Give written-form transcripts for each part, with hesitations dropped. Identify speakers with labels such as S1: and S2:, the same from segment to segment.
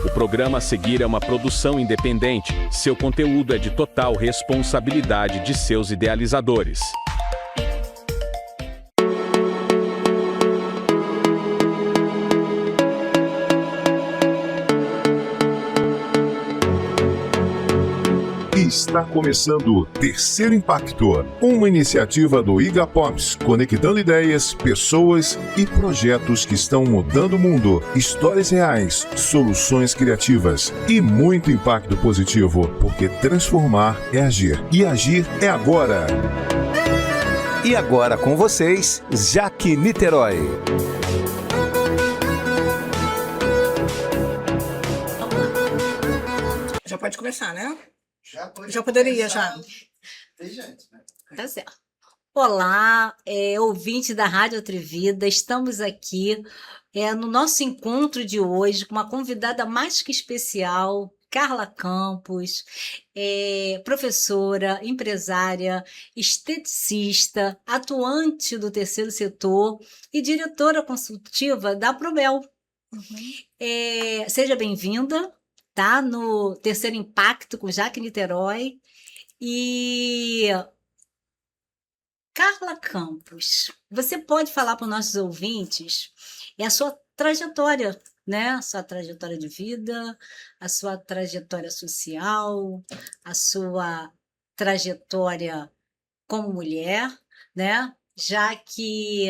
S1: O programa a seguir é uma produção independente. Seu conteúdo é de total responsabilidade de seus idealizadores.
S2: Está começando o Terceiro Impacto, uma iniciativa do Igapops, conectando ideias, pessoas e projetos que estão mudando o mundo. Histórias reais, soluções criativas e muito impacto positivo, porque transformar é agir. E agir é agora.
S3: E agora com vocês, Jaque Niterói.
S4: Já pode começar, né? Já poderia, já.
S5: Desde antes, né?
S6: Tá certo. Olá, ouvinte da Rádio Atrevida, estamos aqui no nosso encontro de hoje com uma convidada mais que especial, Carla Campos, professora, empresária, esteticista, atuante do terceiro setor e diretora consultiva da Probel. Seja bem-vinda, tá? No Terceiro Impacto com Jaque Niterói. E Carla Campos, você pode falar para os nossos ouvintes a sua trajetória, né? A sua trajetória de vida, a sua trajetória social, a sua trajetória como mulher, né? Já que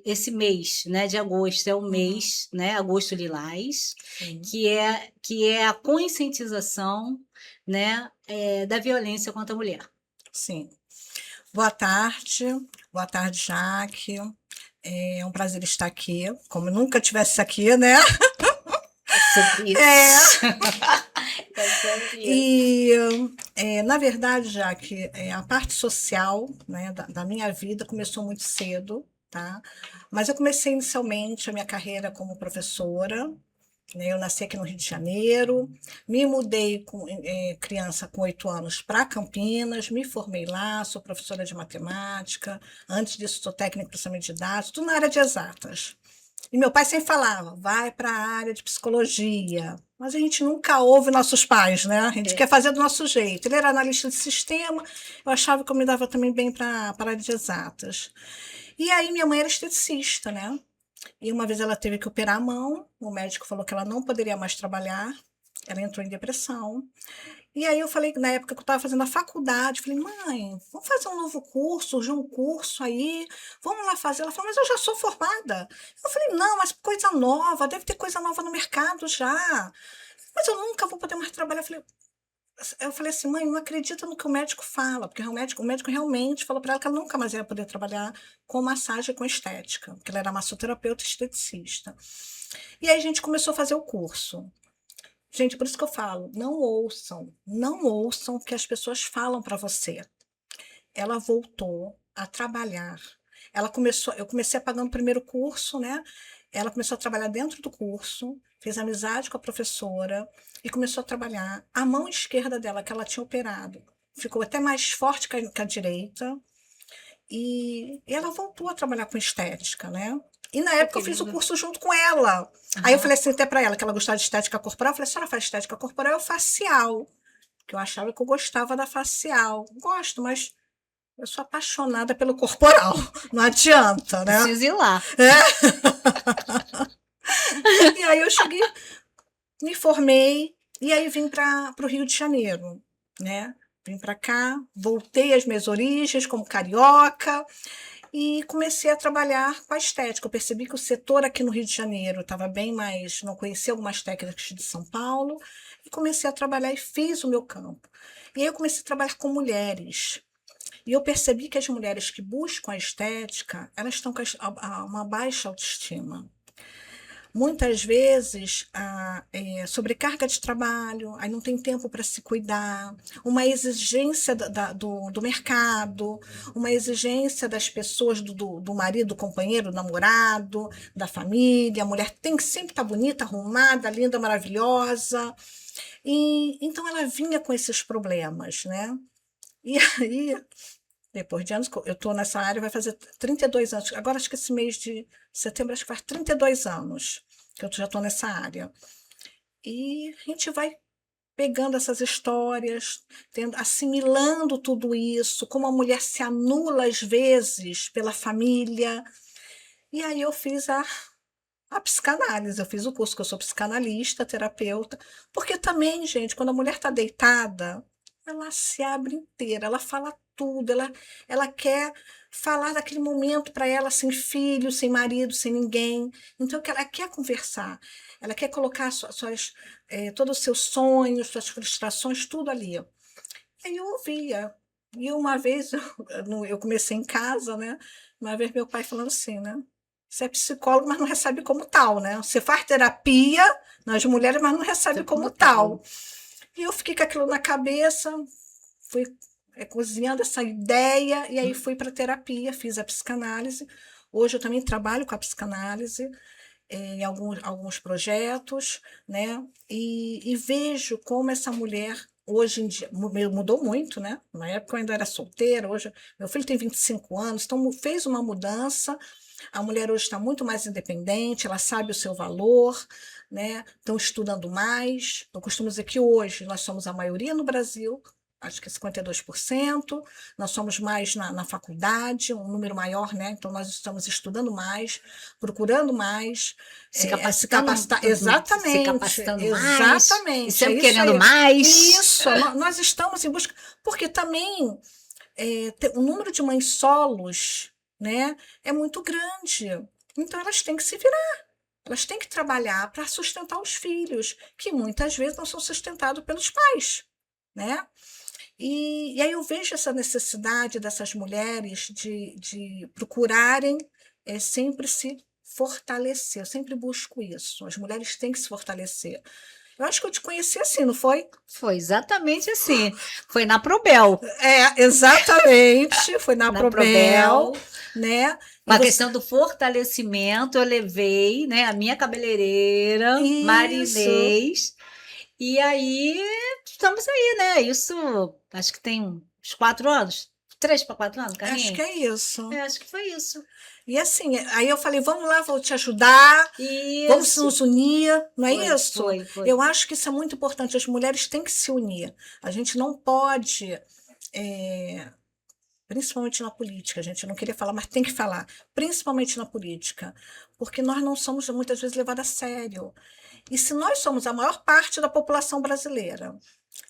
S6: esse mês, né, de agosto é o mês, né, Agosto Lilás, que é a conscientização, né, da violência contra a mulher.
S4: Sim. Boa tarde, Jaque. É um prazer estar aqui, como nunca tivesse aqui, né?
S6: Sobre isso.
S4: Na verdade, Jaque, a parte social, né, da minha vida começou muito cedo, tá? Mas eu comecei inicialmente a minha carreira como professora, né? Eu nasci aqui no Rio de Janeiro, me mudei criança com 8 anos para Campinas, me formei lá, sou professora de matemática, antes disso sou técnica em processamento de dados, tudo na área de exatas. E meu pai sempre falava, vai para a área de psicologia. Mas a gente nunca ouve nossos pais, né? A gente quer fazer do nosso jeito. Ele era analista de sistema, eu achava que eu me dava também bem para a área de exatas. E aí minha mãe era esteticista, né? E uma vez ela teve que operar a mão, o médico falou que ela não poderia mais trabalhar, ela entrou em depressão. E aí eu falei, na época que eu estava fazendo a faculdade, falei, mãe, vamos fazer um novo curso, surgiu um curso aí, vamos lá fazer. Ela falou, mas eu já sou formada. Eu falei, não, mas coisa nova, deve ter coisa nova no mercado já. Mas eu nunca vou poder mais trabalhar. Eu falei assim, mãe, não acredita no que o médico fala, porque o médico realmente falou para ela que ela nunca mais ia poder trabalhar com massagem, com estética, porque ela era massoterapeuta e esteticista. E aí a gente começou a fazer o curso. Gente, por isso que eu falo, não ouçam o que as pessoas falam para você. Ela voltou a trabalhar. Eu comecei pagando o primeiro curso, né? Ela começou a trabalhar dentro do curso, fez amizade com a professora e começou a trabalhar. A mão esquerda dela, que ela tinha operado, ficou até mais forte que a direita. E ela voltou a trabalhar com estética, né? E na época eu fiz o curso junto com ela. Aí eu falei assim até para ela, que ela gostava de estética corporal. Eu falei, a senhora faz estética corporal ou facial? Porque eu achava que eu gostava da facial. Gosto, mas eu sou apaixonada pelo corporal. Não adianta, né?
S6: Preciso ir lá.
S4: E aí eu cheguei, me formei, e aí vim para o Rio de Janeiro, né? Vim para cá, voltei às minhas origens como carioca e comecei a trabalhar com a estética. Eu percebi que o setor aqui no Rio de Janeiro estava bem mais... Não conhecia algumas técnicas de São Paulo e comecei a trabalhar e fiz o meu campo. E aí eu comecei a trabalhar com mulheres. E eu percebi que as mulheres que buscam a estética, elas estão com uma baixa autoestima. Muitas vezes, sobrecarga de trabalho, aí não tem tempo para se cuidar, uma exigência do mercado, uma exigência das pessoas, do marido, do companheiro, do namorado, da família. A mulher tem que sempre estar bonita, arrumada, linda, maravilhosa. E então ela vinha com esses problemas, né? E aí, depois de anos, eu estou nessa área, vai fazer 32 anos. Agora, acho que esse mês de setembro, acho que faz 32 anos que eu já estou nessa área. E a gente vai pegando essas histórias, assimilando tudo isso, como a mulher se anula às vezes pela família. E aí eu fiz a psicanálise, eu fiz o curso, que eu sou psicanalista, terapeuta, porque também, gente, quando a mulher está deitada, ela se abre inteira, ela fala tudo, ela quer falar daquele momento para ela sem filho, sem marido, sem ninguém. Então, ela quer conversar, ela quer colocar todos os seus sonhos, suas frustrações, tudo ali. Aí eu ouvia. E uma vez, eu comecei em casa, né? Uma vez meu pai falando assim, né? Você é psicólogo, mas não recebe como tal, né? Você faz terapia nas mulheres, mas não recebe como tal. E eu fiquei com aquilo na cabeça, fui cozinhando essa ideia, e aí fui para terapia, fiz a psicanálise. Hoje eu também trabalho com a psicanálise em alguns projetos, né? E vejo como essa mulher, hoje em dia, mudou muito, né? Na época eu ainda era solteira, hoje meu filho tem 25 anos, então fez uma mudança. A mulher hoje está muito mais independente, ela sabe o seu valor, né? Estão estudando mais. Eu costumo dizer que hoje nós somos a maioria no Brasil, acho que é 52%, nós somos mais na faculdade, um número maior, né? Então nós estamos estudando mais, procurando mais,
S6: Se
S4: se
S6: capacitando,
S4: capacitar. Exatamente,
S6: se capacitando mais,
S4: exatamente.
S6: e sempre
S4: isso
S6: querendo
S4: aí.
S6: mais.
S4: Isso, nós estamos em busca, porque também o número de mães solos, né, é muito grande. Então elas têm que se virar, elas têm que trabalhar para sustentar os filhos, que muitas vezes não são sustentados pelos pais, né? E aí eu vejo essa necessidade dessas mulheres de procurarem sempre se fortalecer. Eu sempre busco isso. As mulheres têm que se fortalecer. Eu acho que eu te conheci assim, não foi?
S6: Foi exatamente assim. Foi na Probel.
S4: Exatamente. Foi na
S6: Na
S4: Probel,
S6: Probel.
S4: né?
S6: Com a questão do fortalecimento, eu levei, né, a minha cabeleireira,
S4: Isso.
S6: Marinês, e aí estamos aí, né? Isso acho que tem uns 4 anos, 3 para 4 anos,
S4: Acho que
S6: Carlinhos?
S4: é isso.
S6: Acho que foi isso.
S4: E assim, aí eu falei, vamos lá, vou te ajudar, vamos
S6: Isso.
S4: nos unir, não é isso?
S6: Foi.
S4: Eu acho que isso é muito importante, as mulheres têm que se unir. A gente não pode, principalmente na política, a gente não queria falar, mas tem que falar, principalmente na política, porque nós não somos muitas vezes levadas a sério. E se nós somos a maior parte da população brasileira,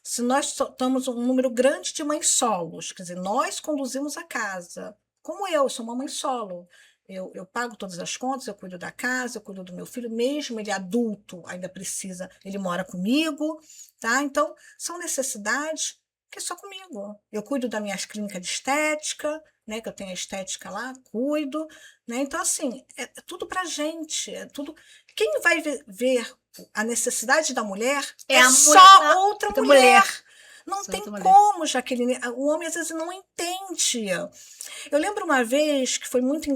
S4: se nós temos um número grande de mães solos, quer dizer, nós conduzimos a casa, como eu sou uma mãe solo. Eu pago todas as contas, eu cuido da casa, eu cuido do meu filho, mesmo ele adulto, ainda precisa, ele mora comigo, tá? Então, são necessidades que é só comigo. Eu cuido das minhas clínicas de estética, né? Que eu tenho a estética lá, cuido, né? Então, assim, é tudo pra gente, é tudo. Quem vai ver a necessidade da mulher
S6: É a
S4: só outra
S6: outra
S4: mulher.
S6: mulher.
S4: Não
S6: Só
S4: tem
S6: outra mulher.
S4: como, Jaqueline. O homem às vezes não entende. Eu lembro uma vez que foi muito.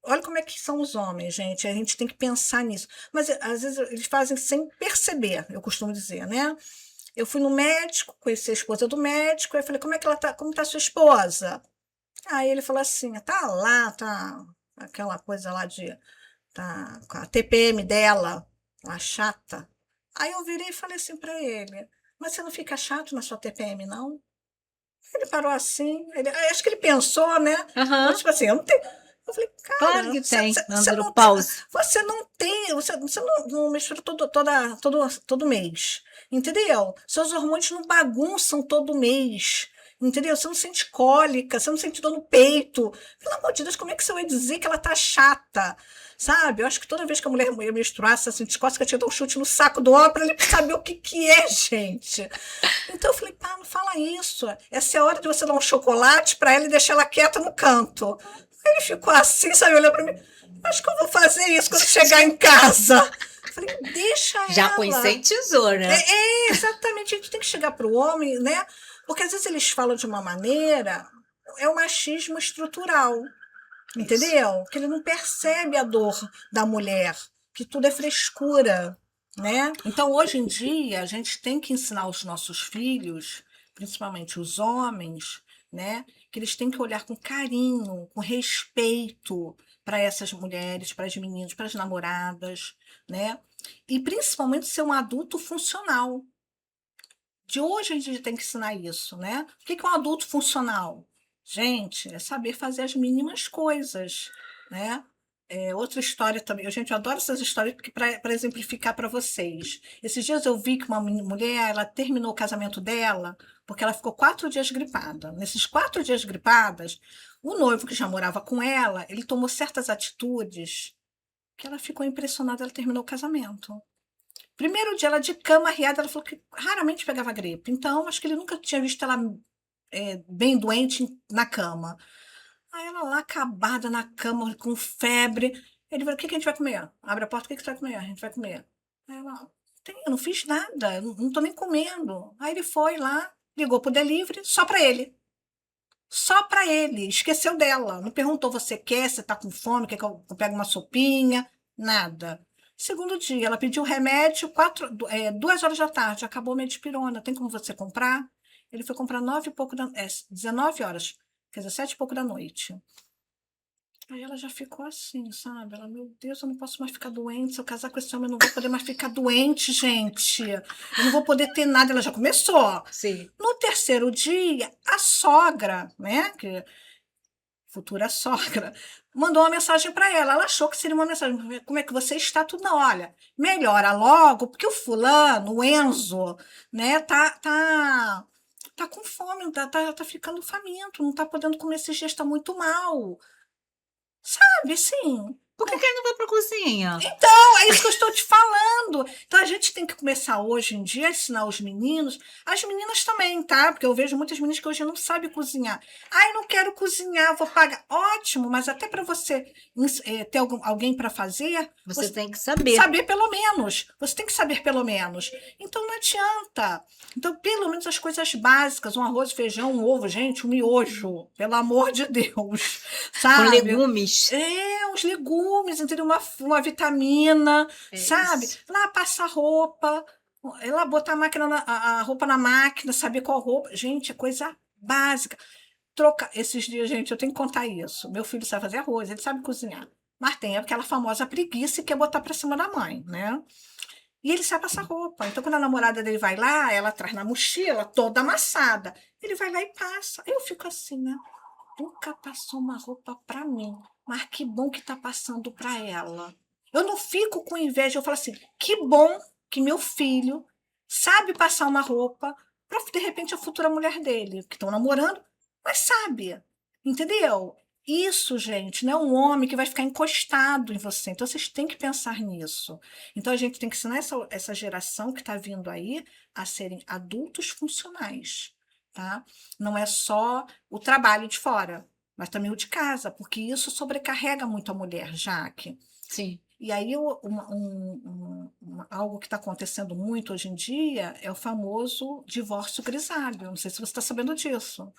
S4: Olha como é que são os homens, gente. A gente tem que pensar nisso. Mas às vezes eles fazem sem perceber, eu costumo dizer, né? Eu fui no médico, conheci a esposa do médico, aí eu falei, como é que ela tá? Como tá sua esposa? Aí ele falou assim, tá lá, tá aquela coisa lá de tá com a TPM dela, a chata. Aí eu virei e falei assim para ele, mas você não fica chato na sua TPM, não? Ele parou assim, acho que ele pensou, né? Então,
S6: Aham.
S4: tipo assim, eu não tenho. Eu falei,
S6: Claro
S4: cara,
S6: que tem,
S4: você não tem,
S6: andropause.
S4: você não tem, você não mistura todo mês, entendeu? Seus hormônios não bagunçam todo mês, entendeu? Você não sente cólica, você não sente dor no peito. Pelo amor de Deus, como é que você vai dizer que ela tá chata? Sabe? Eu acho que toda vez que a mulher ia menstruar, assim, de costas, que eu tinha que dar um chute no saco do homem para ele saber o que é, gente. Então eu falei, pá, não fala isso. Essa é a hora de você dar um chocolate para ela e deixar ela quieta no canto. Aí ele ficou assim, sabe, olhando para mim. Acho que eu vou fazer isso quando chegar em casa. Eu falei, deixa
S6: Já
S4: ela.
S6: conscientizou, né?
S4: Exatamente. A gente tem que chegar para o homem, né? Porque às vezes eles falam de uma maneira, é o machismo estrutural. Entendeu? Que ele não percebe a dor da mulher, que tudo é frescura, né? Então, hoje em dia, a gente tem que ensinar os nossos filhos, principalmente os homens, né? Que eles têm que olhar com carinho, com respeito para essas mulheres, para as meninas, para as namoradas, né? E principalmente ser um adulto funcional. De hoje a gente tem que ensinar isso, né? O que é um adulto funcional? Gente, é saber fazer as mínimas coisas, né? Outra história também. Gente, eu adoro essas histórias para exemplificar para vocês. Esses dias eu vi que uma mulher, ela terminou o casamento dela porque ela ficou 4 dias gripada. Nesses 4 dias gripadas, o noivo que já morava com ela, ele tomou certas atitudes que ela ficou impressionada, ela terminou o casamento. Primeiro dia, ela de cama arriada, ela falou que raramente pegava gripe. Então, acho que ele nunca tinha visto ela bem doente na cama. Aí ela lá, acabada na cama, com febre. Ele falou, o que que a gente vai comer? Abre a porta, o que que você vai comer? A gente vai comer. Aí ela, eu não fiz nada, eu não tô nem comendo. Aí ele foi lá, ligou pro delivery, só para ele. Só para ele, esqueceu dela. Não perguntou, você quer, você tá com fome, quer que eu pegue uma sopinha? Nada. Segundo dia, ela pediu remédio, 2 horas da tarde, acabou a Medipirona. Tem como você comprar? Ele foi comprar 19 horas, quer dizer, 7 e pouco da noite. Aí ela já ficou assim, sabe? Ela, meu Deus, eu não posso mais ficar doente. Se eu casar com esse homem, eu não vou poder mais ficar doente, gente. Eu não vou poder ter nada. Ela já começou.
S6: Sim.
S4: No terceiro dia, a sogra, né? Que futura sogra, mandou uma mensagem para ela. Ela achou que seria uma mensagem. Como é que você está? Tudo não. Olha, melhora logo, porque o fulano, o Enzo, né, tá com fome, tá ficando faminto, não tá podendo comer esses dias, tá muito mal. Sabe, assim.
S6: Por que ele não vai pra cozinha?
S4: Então, é isso que eu estou te falando. Então, a gente tem que começar hoje em dia a ensinar os meninos, as meninas também, tá? Porque eu vejo muitas meninas que hoje não sabem cozinhar. Ai, não quero cozinhar, vou pagar. Ótimo, mas até para você ter alguém para fazer,
S6: Você tem que saber.
S4: saber pelo menos. Você tem que saber pelo menos. Então, não adianta. Então, pelo menos as coisas básicas, um arroz, feijão, um ovo, gente, um miojo, pelo amor de Deus,
S6: Com
S4: sabe?
S6: legumes.
S4: Uns legumes, entendeu? Uma vitamina,
S6: É
S4: sabe?
S6: isso.
S4: Lá passar roupa, lá botar a roupa na máquina, saber qual roupa. Gente, é coisa básica. Esses dias, gente, eu tenho que contar isso. Meu filho sabe fazer arroz, ele sabe cozinhar. Mas tem aquela famosa preguiça que é botar para cima da mãe, né? E ele sabe passar roupa. Então, quando a namorada dele vai lá, ela traz na mochila toda amassada. Ele vai lá e passa. Eu fico assim, né? Nunca passou uma roupa para mim, mas que bom que está passando para ela. Eu não fico com inveja, eu falo assim, que bom que meu filho sabe passar uma roupa para, de repente, a futura mulher dele, que estão namorando, mas sabe, entendeu? Isso, gente, não é um homem que vai ficar encostado em você. Então, vocês têm que pensar nisso. Então, a gente tem que ensinar essa geração que está vindo aí a serem adultos funcionais, tá? Não é só o trabalho de fora, mas também o de casa, porque isso sobrecarrega muito a mulher, Jaque.
S6: Sim.
S4: E aí, algo que está acontecendo muito hoje em dia é o famoso divórcio grisalho. Não sei se você está sabendo disso.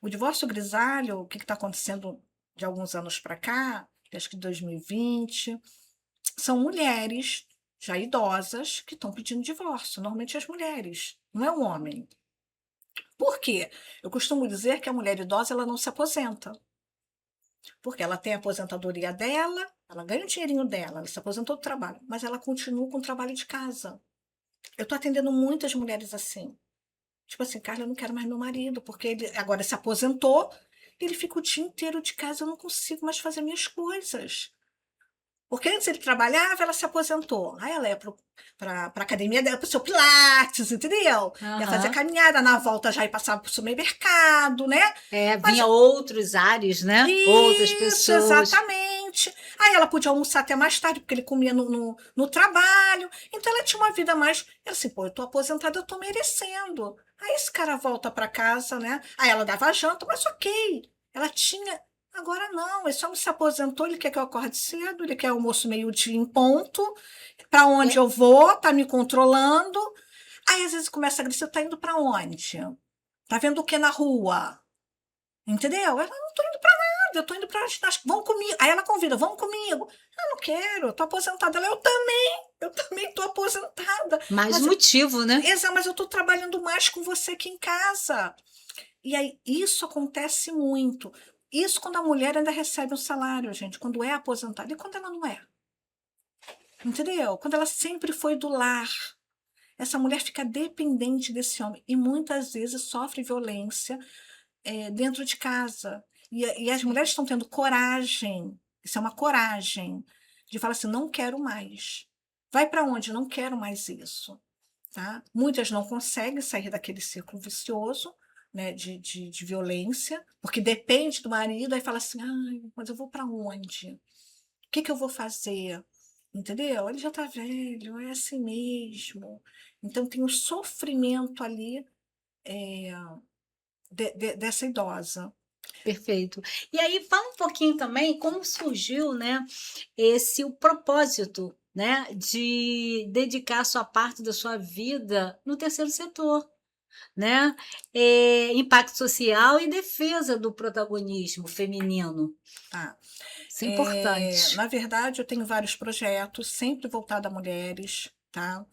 S4: O divórcio grisalho, o que está acontecendo de alguns anos para cá, acho que 2020, são mulheres já idosas que estão pedindo divórcio. Normalmente as mulheres, não é o homem. Por quê? Eu costumo dizer que a mulher idosa ela não se aposenta. Porque ela tem a aposentadoria dela, ela ganha o dinheirinho dela, ela se aposentou do trabalho, mas ela continua com o trabalho de casa. Eu estou atendendo muitas mulheres assim. Tipo assim, Carla, eu não quero mais meu marido, porque ele agora se aposentou, ele fica o dia inteiro de casa, eu não consigo mais fazer minhas coisas. Porque antes ele trabalhava, ela se aposentou. Aí ela ia para a academia dela, para o seu Pilates, entendeu? Ia fazer a caminhada, na volta já ia passar para o supermercado, né?
S6: Vinha outros ares, né? Outras pessoas.
S4: Exatamente. Aí ela podia almoçar até mais tarde, porque ele comia no trabalho. Então ela tinha uma vida mais. Ela assim, pô, eu tô aposentada, eu tô merecendo. Aí esse cara volta para casa, né? Aí ela dava janta, mas ok. Ela tinha. Agora não, esse homem se aposentou, ele quer que eu acorde cedo, ele quer almoço meio-dia em ponto. Para onde eu vou? Tá me controlando. Aí às vezes começa a agredir, tá indo para onde? Tá vendo o que na rua? Entendeu? Ela, não tô indo para nada, eu tô indo para vão comigo. Aí ela convida, vamos comigo. Eu não quero, eu tô aposentada. Ela, eu também tô aposentada.
S6: Mais
S4: mas
S6: motivo, né?
S4: mas eu tô trabalhando mais com você aqui em casa. E aí, isso acontece muito. Isso quando a mulher ainda recebe um salário, gente, quando é aposentada. E quando ela não é? entendeu? Quando ela sempre foi do lar, essa mulher fica dependente desse homem e muitas vezes sofre violência dentro de casa. E as mulheres estão tendo coragem, isso é uma coragem, de falar assim: não quero mais. Vai para onde? Não quero mais isso. Tá? Muitas não conseguem sair daquele círculo vicioso, né, de violência, porque depende do marido, aí fala assim: ai, mas eu vou para onde? O que que eu vou fazer? Entendeu? Ele já está velho, é assim mesmo. Então tem um sofrimento ali dessa idosa.
S6: Perfeito. E aí fala um pouquinho também como surgiu, né, o propósito, né, de dedicar sua parte da sua vida no terceiro setor, né? Impacto social e defesa do protagonismo feminino.
S4: Tá?
S6: Isso é importante.
S4: Na verdade, eu tenho vários projetos, sempre voltado a mulheres, tá?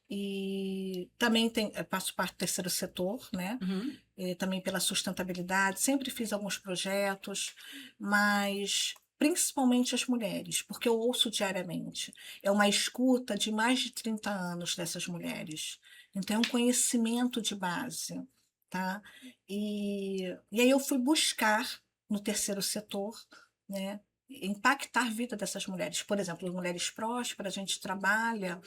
S4: E também faço parte do terceiro setor, né?
S6: Uhum.
S4: Também pela sustentabilidade, sempre fiz alguns projetos, mas principalmente as mulheres, porque eu ouço diariamente. É uma escuta de mais de 30 anos dessas mulheres. Então, é um conhecimento de base, tá? E aí eu fui buscar no terceiro setor, né, impactar a vida dessas mulheres. Por exemplo, as mulheres prósperas, a gente trabalha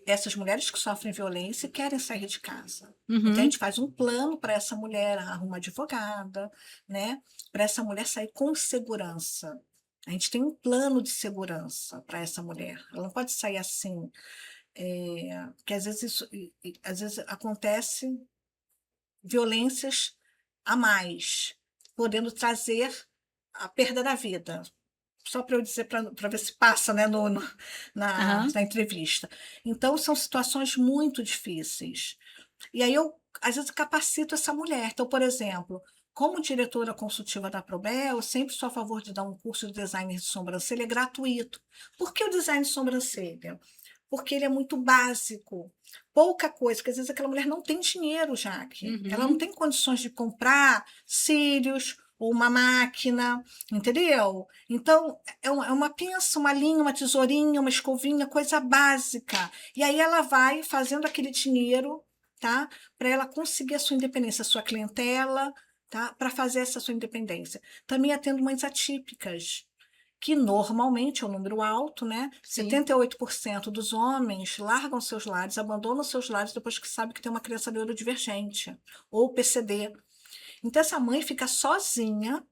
S4: essas mulheres que sofrem violência e querem sair de casa. Então, a
S6: Uhum.
S4: gente faz um plano para essa mulher, arruma advogada, né? Para essa mulher sair com segurança. A gente tem um plano de segurança para essa mulher. Ela não pode sair assim, porque às vezes às vezes acontece violências a mais, podendo trazer a perda da vida. Só para eu dizer, para ver se passa, né,
S6: Aham.
S4: na entrevista. Então, são situações muito difíceis. E aí eu, às vezes, capacito essa mulher. Então, por exemplo, como diretora consultiva da Probel, eu sempre sou a favor de dar um curso de design de sobrancelha gratuito. Por que o design de sobrancelha? Porque ele é muito básico, pouca coisa, porque às vezes aquela mulher não tem dinheiro, Jaque. Ela não
S6: Uhum.
S4: tem condições de comprar cílios ou uma máquina, entendeu? Então, é uma pinça, uma linha, uma tesourinha, uma escovinha, coisa básica. E aí ela vai fazendo aquele dinheiro, tá? Para ela conseguir a sua independência, a sua clientela, tá? Para fazer essa sua independência. Também atendo mães atípicas, que normalmente é um número alto, né?
S6: Sim.
S4: 78% dos homens largam seus lares, abandonam seus lares depois que sabe que tem uma criança neurodivergente ou PCD. Então, essa mãe fica sozinha,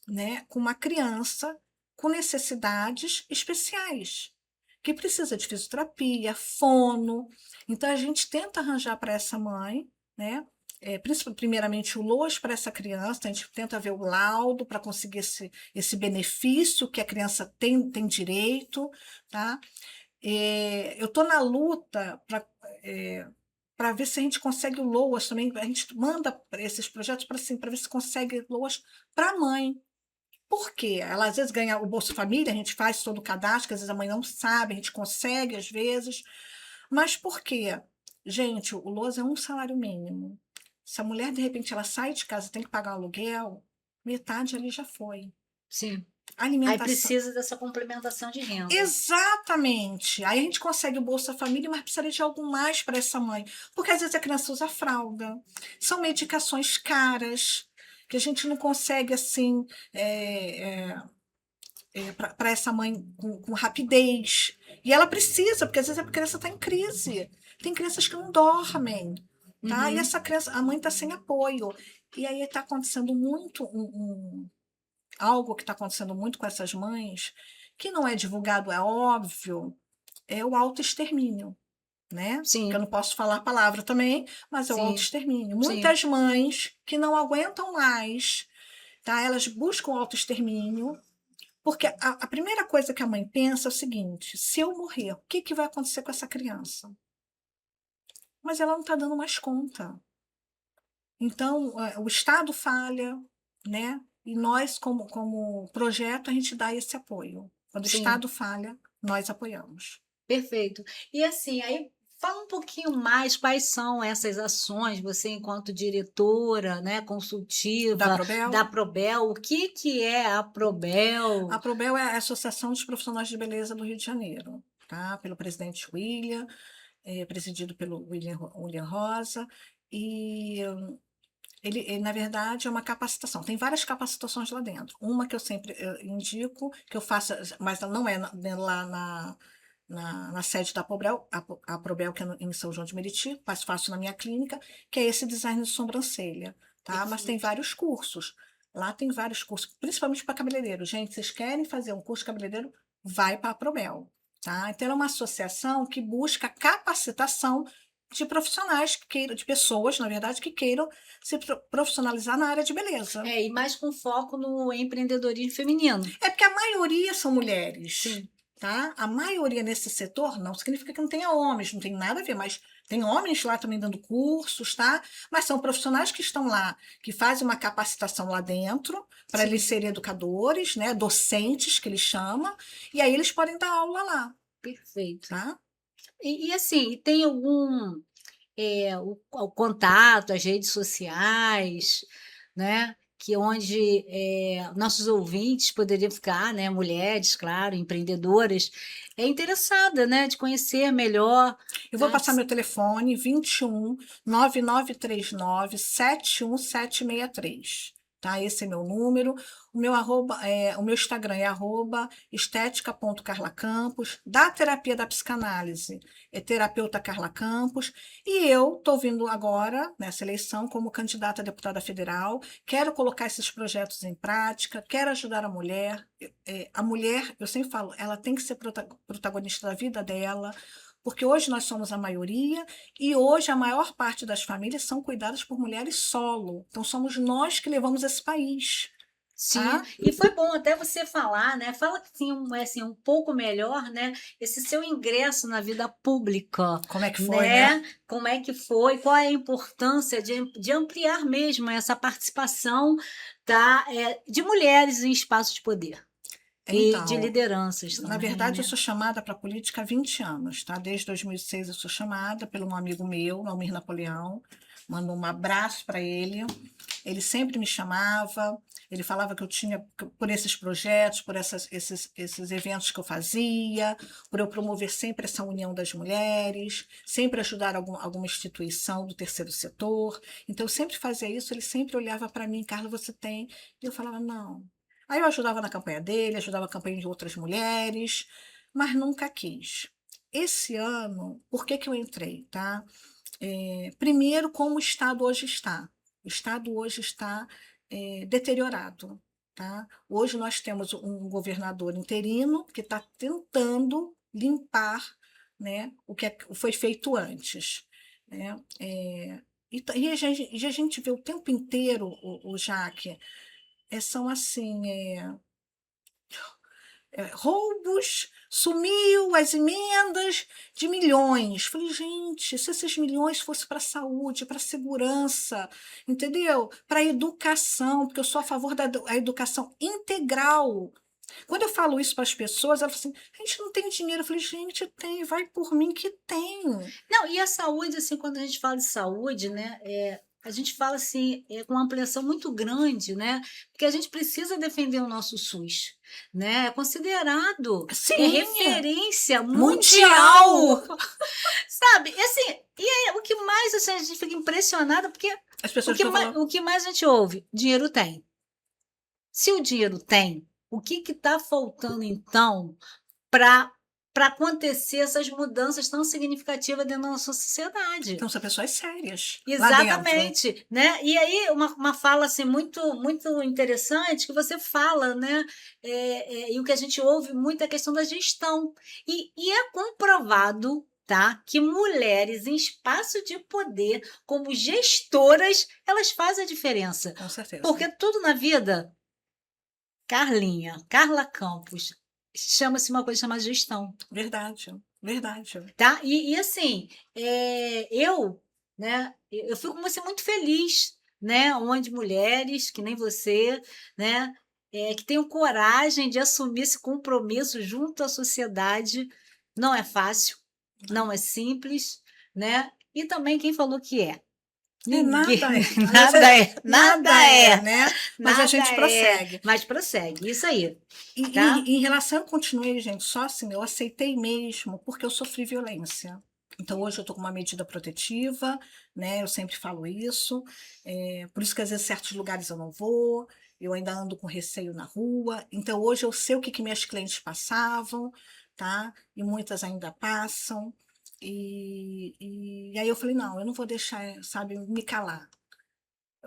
S4: né, com uma criança com necessidades especiais, que precisa de fisioterapia, fono. Então, a gente tenta arranjar para essa mãe, né, primeiramente o LOAS para essa criança, a gente tenta ver o laudo para conseguir esse benefício que a criança tem direito, tá? Eu estou na luta para ver se a gente consegue o LOAS também. A gente manda esses projetos para assim, ver se consegue LOAS para a mãe. Por quê? Ela às vezes ganha o Bolsa Família, a gente faz todo o cadastro, que às vezes a mãe não sabe, a gente consegue às vezes. Mas por quê? Gente, o LOAS é um salário mínimo. Se a mulher, de repente, ela sai de casa e tem que pagar aluguel, metade ali já foi.
S6: Sim. Aí
S4: Alimentação.
S6: precisa dessa complementação de renda.
S4: Exatamente. Aí a gente consegue o Bolsa Família, mas precisaria de algo mais para essa mãe. Porque às vezes a criança usa fralda. São medicações caras, que a gente não consegue, assim, para essa mãe com rapidez. E ela precisa, porque às vezes a criança está em crise. Tem crianças que não dormem, tá? E
S6: Uhum.
S4: essa criança, a mãe está sem apoio. E aí está acontecendo muito algo que está acontecendo muito com essas mães, que não é divulgado, é óbvio, é o autoextermínio, né? Que eu
S6: Sim,
S4: não posso falar a palavra também, mas é o
S6: sim,
S4: autoextermínio.
S6: sim.
S4: Muitas mães que não aguentam mais, tá? Elas buscam o autoextermínio, porque a primeira coisa que a mãe pensa é o seguinte: se eu morrer, o que, que vai acontecer com essa criança? Mas ela não está dando mais conta. Então, o Estado falha, né? E nós, como projeto, a gente dá esse apoio. Quando o
S6: Sim.
S4: Estado falha, nós apoiamos.
S6: Perfeito. E assim, aí fala um pouquinho mais quais são essas ações, você enquanto diretora, né,
S4: Da
S6: consultiva
S4: Probel,
S6: da Probel, o que que é a Probel?
S4: a Probel é a Associação dos Profissionais de Beleza do Rio de Janeiro. tá? Pelo presidente William, presidido pelo William Rosa, e ele, na verdade, é uma capacitação. Tem várias capacitações lá dentro. Uma que eu sempre indico, que eu faço, mas ela não é lá na sede da Aprobel, a Aprobel, que é em São João de Meriti, mas faço na minha clínica, que é esse design de sobrancelha, tá? Mas tem vários cursos. Lá tem vários cursos, principalmente para cabeleireiro. Gente, vocês querem fazer um curso de cabeleireiro? Vai para a Aprobel, tá? Então, é uma associação que busca capacitação de profissionais que queiram, de pessoas, na verdade, que queiram se profissionalizar na área de beleza.
S6: E mais com foco no empreendedorismo feminino.
S4: É porque a maioria são mulheres.
S6: Sim.
S4: Tá? A maioria nesse setor não significa que não tenha homens, não tem nada a ver, mas tem homens lá também dando cursos, tá? Mas são profissionais que estão lá, que fazem uma capacitação lá dentro, para
S6: Sim.
S4: eles serem educadores, né? Docentes, que eles chamam, e aí eles podem dar aula lá,
S6: Perfeito.
S4: tá?
S6: E assim, tem algum o contato, as redes sociais, né? Que onde nossos ouvintes poderiam ficar, né? Mulheres, claro, empreendedoras, interessada, né? De conhecer melhor.
S4: Eu vou
S6: né?
S4: passar meu telefone, 21 9939 71763. Tá? Esse é meu número. O meu Instagram é @estética.carlacampos, da terapia da psicanálise, é terapeuta Carla Campos, e eu estou vindo agora, nessa eleição, como candidata a deputada federal, quero colocar esses projetos em prática, quero ajudar a mulher. A mulher, eu sempre falo, ela tem que ser protagonista da vida dela, porque hoje nós somos a maioria e hoje a maior parte das famílias são cuidadas por mulheres solo. Então, somos nós que levamos esse país.
S6: Sim,
S4: Tá?
S6: e foi bom até você falar, né? Fala assim, um pouco melhor, né? Esse seu ingresso na vida pública.
S4: Como é que foi, né?
S6: Como é que foi? Qual é a importância de ampliar mesmo essa participação de mulheres em espaços de poder? E de lideranças também.
S4: Na verdade,
S6: né?
S4: eu sou chamada para a política há 20 anos, tá? Desde 2006 eu sou chamada pelo um amigo meu, Almir Napoleão. Mando um abraço para ele. Ele sempre me chamava, ele falava que eu tinha, por esses projetos, por esses eventos que eu fazia, por eu promover sempre essa união das mulheres, sempre ajudar alguma instituição do terceiro setor. Então, eu sempre fazia isso, ele sempre olhava para mim, Carla, você tem? E eu falava, não. Aí eu ajudava na campanha dele, ajudava a campanha de outras mulheres, mas nunca quis. Esse ano, por que eu entrei, tá? Primeiro, como o Estado hoje está. O Estado hoje está deteriorado, tá? Hoje nós temos um governador interino que está tentando limpar, né, o que foi feito antes, né? E a gente vê o tempo inteiro, o Jaque, são assim, roubos, sumiu as emendas de milhões. Falei, gente, se esses milhões fossem para a saúde, para a segurança, entendeu? Para a educação, porque eu sou a favor da educação integral. Quando eu falo isso para as pessoas, elas falam assim, a gente não tem dinheiro. Eu falei, gente, tem, vai por mim que tem.
S6: Não, e a saúde, assim, quando a gente fala de saúde, né, a gente fala assim, com uma ampliação muito grande, né? Porque a gente precisa defender o nosso SUS, né? É considerado
S4: Sim,
S6: referência
S4: mundial.
S6: mundial. Sabe? E assim, o que mais assim, a gente fica impressionada, porque
S4: As pessoas
S6: o que mais a gente ouve? Dinheiro tem. Se o dinheiro tem, o que está faltando, então, para acontecer essas mudanças tão significativas dentro da nossa sociedade?
S4: Então, são pessoas sérias.
S6: Exatamente, né? E aí, uma fala assim, muito, muito interessante que você fala, né? E o que a gente ouve muito é a questão da gestão. E é comprovado, tá, que mulheres em espaço de poder, como gestoras, elas fazem a diferença.
S4: Com certeza.
S6: Porque tudo na vida, Carla Campos, chama-se uma coisa chamada gestão.
S4: Verdade, verdade.
S6: Tá? E assim, né, eu fico muito feliz, né, onde mulheres, que nem você, né, que tenham coragem de assumir esse compromisso junto à sociedade. Não é fácil, não é simples, né? E também quem falou que é. Ninguém,
S4: Nada é.
S6: nada é, nada é,
S4: né? Mas a
S6: nada
S4: gente
S6: é.
S4: prossegue.
S6: Mas prossegue, isso aí,
S4: E,
S6: tá?
S4: em relação, eu continuei, gente, só assim, eu aceitei mesmo, porque eu sofri violência. Então, hoje eu estou com uma medida protetiva, né? Eu sempre falo isso. Por isso que, às vezes, certos lugares eu não vou, eu ainda ando com receio na rua. Então, hoje eu sei o que minhas clientes passavam, tá? E muitas ainda passam. E aí eu falei, não, eu não vou deixar, sabe, me calar.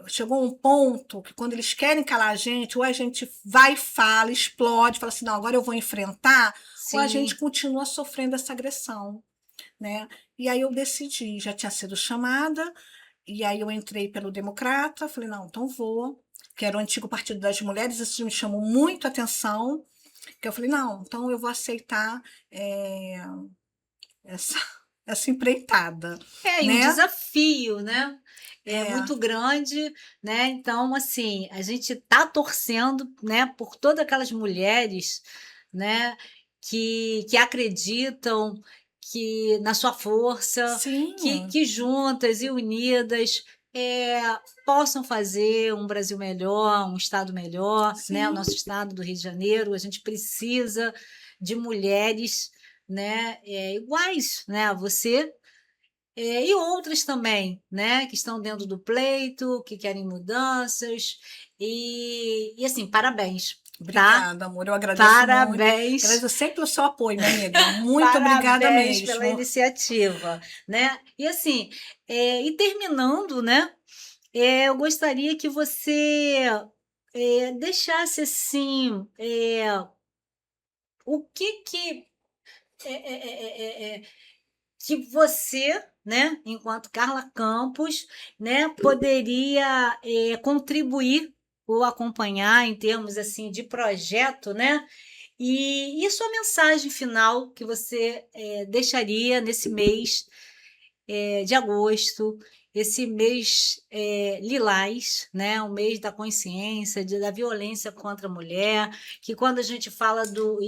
S4: Chegou um ponto que quando eles querem calar a gente, ou a gente vai e fala, explode, fala assim, não, agora eu vou enfrentar, ou a gente
S6: Sim,
S4: continua sofrendo essa agressão, né? E aí eu decidi, já tinha sido chamada, e aí eu entrei pelo Democrata, falei, não, então vou, que era o antigo Partido das Mulheres, isso me chamou muito a atenção, que eu falei, não, então eu vou aceitar essa, essa empreitada,
S6: e um
S4: né?
S6: desafio, né? É
S4: É,
S6: muito grande, né? Então, assim, a gente tá torcendo, né, por todas aquelas mulheres, né, que acreditam que na sua força,
S4: sim,
S6: que juntas e unidas é, possam fazer um Brasil melhor, um estado melhor, né? O
S4: sim.
S6: nosso estado do Rio de Janeiro, a gente precisa de mulheres, né, iguais, né, a você. E outras também, né, que estão dentro do pleito, que querem mudanças, e assim, parabéns, tá?
S4: Obrigada, amor. Eu agradeço muito.
S6: Parabéns,
S4: Agradeço sempre o seu apoio, minha amiga. Muito obrigada
S6: parabéns pela
S4: mesmo.
S6: iniciativa, né? E assim, e terminando, né, eu gostaria que você deixasse assim, o é, é, é, é, é, que você, né, enquanto Carla Campos, né, poderia contribuir ou acompanhar em termos assim de projeto, né? E sua mensagem final que você deixaria nesse mês de agosto, esse mês lilás, né? O mês da consciência, da violência contra a mulher, que quando a gente fala do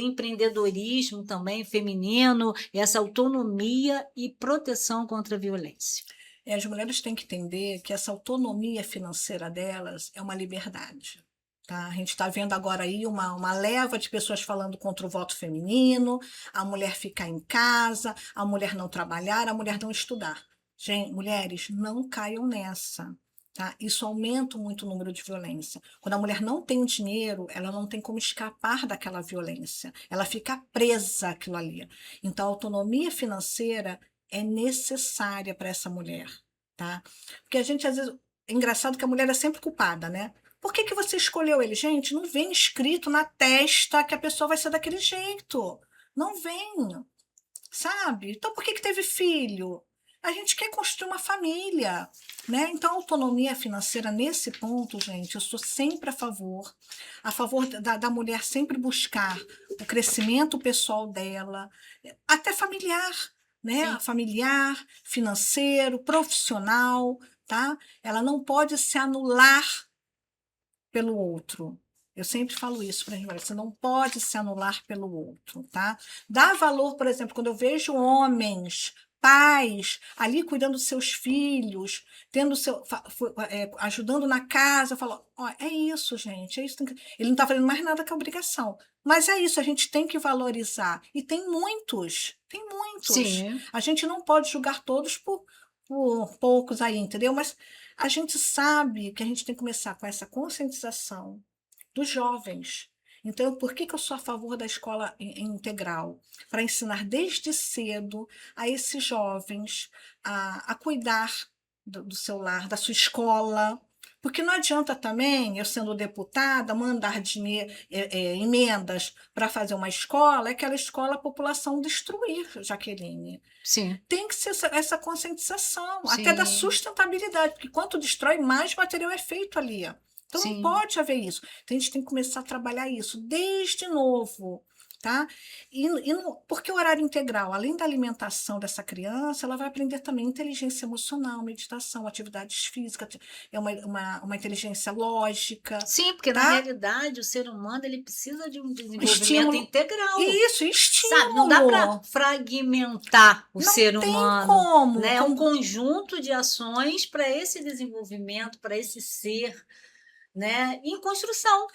S6: empreendedorismo também feminino, essa autonomia e proteção contra a violência.
S4: As mulheres têm que entender que essa autonomia financeira delas é uma liberdade. Tá? A gente está vendo agora aí uma leva de pessoas falando contra o voto feminino, a mulher ficar em casa, a mulher não trabalhar, a mulher não estudar. Gente, mulheres, não caiam nessa. Tá? Isso aumenta muito o número de violência. Quando a mulher não tem o dinheiro, ela não tem como escapar daquela violência. Ela fica presa àquilo ali. Então, a autonomia financeira é necessária para essa mulher, tá? Porque a gente, às vezes, é engraçado que a mulher é sempre culpada, né? Por que você escolheu ele? Gente, não vem escrito na testa que a pessoa vai ser daquele jeito. Não vem, sabe? Então, por que teve filho? A gente quer construir uma família, né? Então, a autonomia financeira nesse ponto, gente, eu sou sempre a favor da mulher sempre buscar o crescimento pessoal dela, até familiar, né?
S6: Sim.
S4: Familiar, financeiro, profissional, tá? Ela não pode se anular pelo outro. Eu sempre falo isso para a gente, você não pode se anular pelo outro, tá? Dá valor, por exemplo, quando eu vejo homens, pais, ali cuidando dos seus filhos, tendo ajudando na casa, eu falo, ó, é isso, gente, é isso. Ele não está fazendo mais nada que obrigação. Mas é isso, a gente tem que valorizar. E tem muitos, tem muitos.
S6: Sim,
S4: A gente não pode julgar todos por poucos aí, entendeu? Mas a gente sabe que a gente tem que começar com essa conscientização dos jovens. Então, por que eu sou a favor da escola integral? Para ensinar desde cedo a esses jovens a cuidar do seu lar, da sua escola. Porque não adianta também, eu sendo deputada, mandar dinheiro, emendas para fazer uma escola, aquela escola a população destruir, Jaqueline.
S6: sim,
S4: Tem que ser essa conscientização, até da
S6: sim,
S4: sustentabilidade, porque quanto destrói, mais material é feito ali. Então não
S6: sim,
S4: pode haver isso. Então a gente tem que começar a trabalhar isso desde novo, tá? Porque o horário integral, além da alimentação dessa criança, ela vai aprender também inteligência emocional, meditação, atividades físicas, é uma inteligência lógica,
S6: Sim, porque na
S4: tá?
S6: realidade o ser humano ele precisa de um desenvolvimento
S4: Estímulo.
S6: integral.
S4: Isso,
S6: Sabe, não dá para
S4: estímulo.
S6: fragmentar o
S4: Não
S6: ser
S4: tem
S6: humano,
S4: como.
S6: né? É um conjunto de ações para esse desenvolvimento, para esse ser, né? Em construção.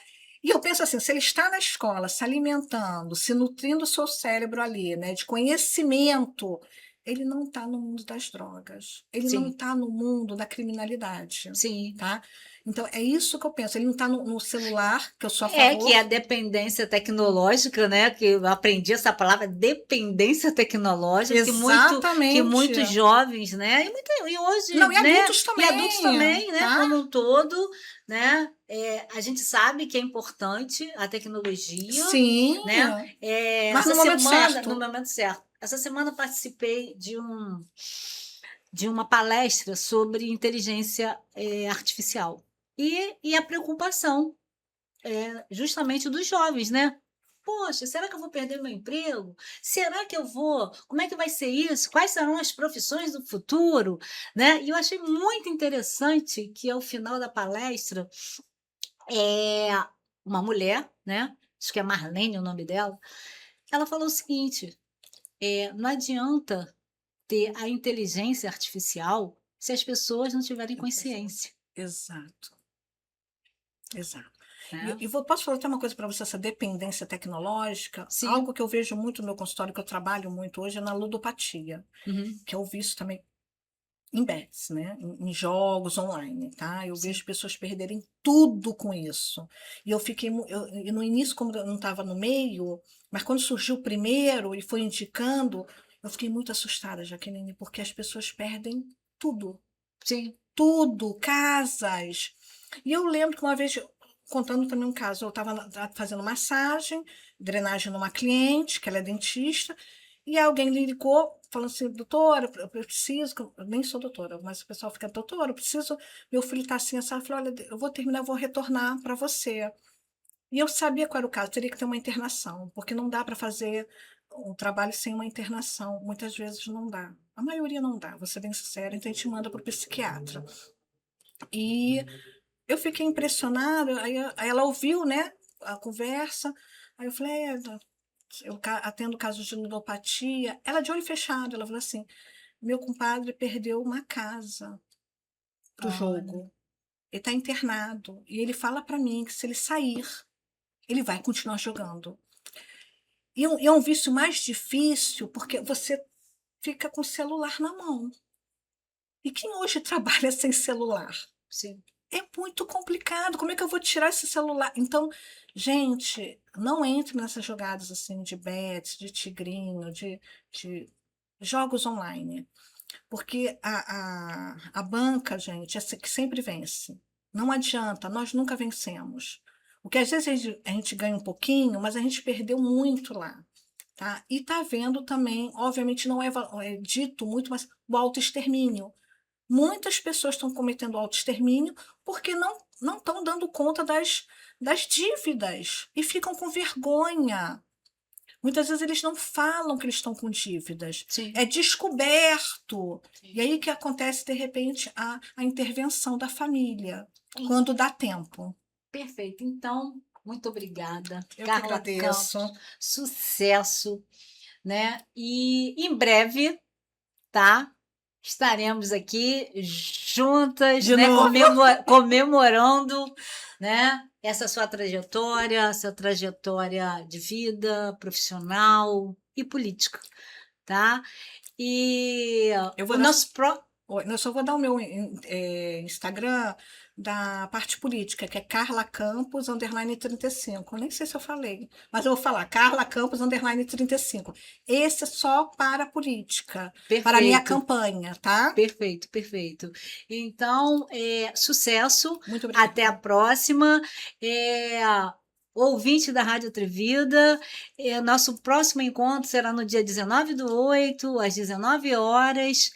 S4: E eu penso assim, se ele está na escola, se alimentando, se nutrindo o seu cérebro ali, né, de conhecimento, ele não está no mundo das drogas. Ele não
S6: Sim,
S4: está no mundo da criminalidade,
S6: sim.
S4: tá? Então, é isso que eu penso. Ele não está no celular, que eu sou a
S6: É que
S4: favor.
S6: a dependência tecnológica, né? Que eu aprendi essa palavra, dependência tecnológica, que
S4: Exatamente.
S6: muitos jovens, né? E hoje,
S4: Não, e
S6: né?
S4: adultos
S6: E
S4: também,
S6: adultos também, né?
S4: tá?
S6: Como um todo, né? A gente sabe que é importante a tecnologia,
S4: Sim,
S6: né?
S4: mas
S6: Essa
S4: no momento
S6: semana,
S4: certo.
S6: no momento certo. Essa semana eu participei de uma palestra sobre inteligência artificial. E a preocupação justamente dos jovens, né? Poxa, será que eu vou perder meu emprego? Será que eu vou? Como é que vai ser isso? Quais serão as profissões do futuro? Né? E eu achei muito interessante que, ao final da palestra, uma mulher, né? Acho que é Marlene o nome dela, ela falou o seguinte: não adianta ter a inteligência artificial se as pessoas não tiverem consciência.
S4: Exato. Exato.
S6: Né?
S4: Posso falar até uma coisa para você, essa dependência tecnológica?
S6: Sim.
S4: Algo que eu vejo muito no meu consultório, que eu trabalho muito hoje, é na ludopatia,
S6: Uhum.
S4: que eu vício também em bets, né? Em jogos online, tá? Eu
S6: Sim.
S4: vejo pessoas perderem tudo com isso. E eu fiquei, e no início, como eu não estava no meio, mas quando surgiu o primeiro e foi indicando, eu fiquei muito assustada, Jaqueline, porque as pessoas perdem tudo.
S6: Sim.
S4: Tudo, casas. E eu lembro que uma vez, contando também um caso, eu estava fazendo massagem, drenagem numa cliente, que ela é dentista, e alguém me ligou, falando assim, doutora, eu preciso, eu nem sou doutora, mas o pessoal fica, doutora, eu preciso, meu filho está assim, essa, eu falei, olha, eu vou terminar, eu vou retornar para você. E eu sabia qual era o caso, teria que ter uma internação, porque não dá para fazer um trabalho sem uma internação, muitas vezes não dá. A maioria não dá, vou ser bem sincera, então a gente manda para o psiquiatra. E eu fiquei impressionada, aí ela ouviu, né, a conversa, aí eu falei, eu atendo casos de ludopatia, ela de olho fechado, ela falou assim, meu compadre perdeu uma casa pro jogo, ele está internado, e ele fala para mim que se ele sair, ele vai continuar jogando. E é um vício mais difícil, porque você fica com o celular na mão. E quem hoje trabalha sem celular?
S6: Sim.
S4: É muito complicado. Como é que eu vou tirar esse celular? Então, gente, não entre nessas jogadas assim de bets, de tigrinho, de jogos online. Porque a banca, gente, é que sempre vence. Não adianta, nós nunca vencemos. O que às vezes a gente ganha um pouquinho, mas a gente perdeu muito lá. Tá? E está havendo também, obviamente não é dito muito, mas o autoextermínio. Muitas pessoas estão cometendo autoextermínio porque não estão dando conta das dívidas e ficam com vergonha. Muitas vezes eles não falam que eles estão com dívidas.
S6: Sim.
S4: É descoberto. Sim. E aí que acontece, de repente, a intervenção da família, quando dá tempo.
S6: Perfeito. Então, muito obrigada.
S4: Eu
S6: Carla
S4: que agradeço.
S6: Campos, sucesso, né? E em breve, tá? Estaremos aqui juntas,
S4: De
S6: né?
S4: novo.
S6: Comemorando, né? Essa sua trajetória de vida, profissional e política, tá? E
S4: Eu vou
S6: o nosso
S4: Eu só vou dar o meu Instagram da parte política, que é Carla Campos, _35. Eu nem sei se eu falei, mas eu vou falar, Carla Campos, _35. Esse é só para a política, para a minha campanha, tá?
S6: Perfeito, perfeito. Então, sucesso.
S4: Muito obrigada.
S6: Até a próxima. Ouvinte da Rádio Atrevida, nosso próximo encontro será no dia 19/8, às 19 horas.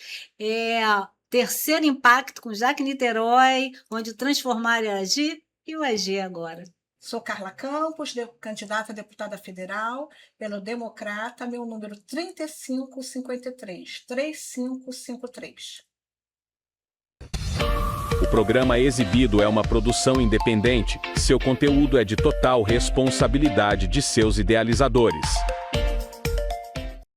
S6: Terceiro Impacto com Jaque Niterói, onde transformar é agir e o agir agora.
S4: Sou Carla Campos, candidata a deputada federal pelo Democrata, meu número 3553, 3553.
S1: O programa exibido é uma produção independente. Seu conteúdo é de total responsabilidade de seus idealizadores.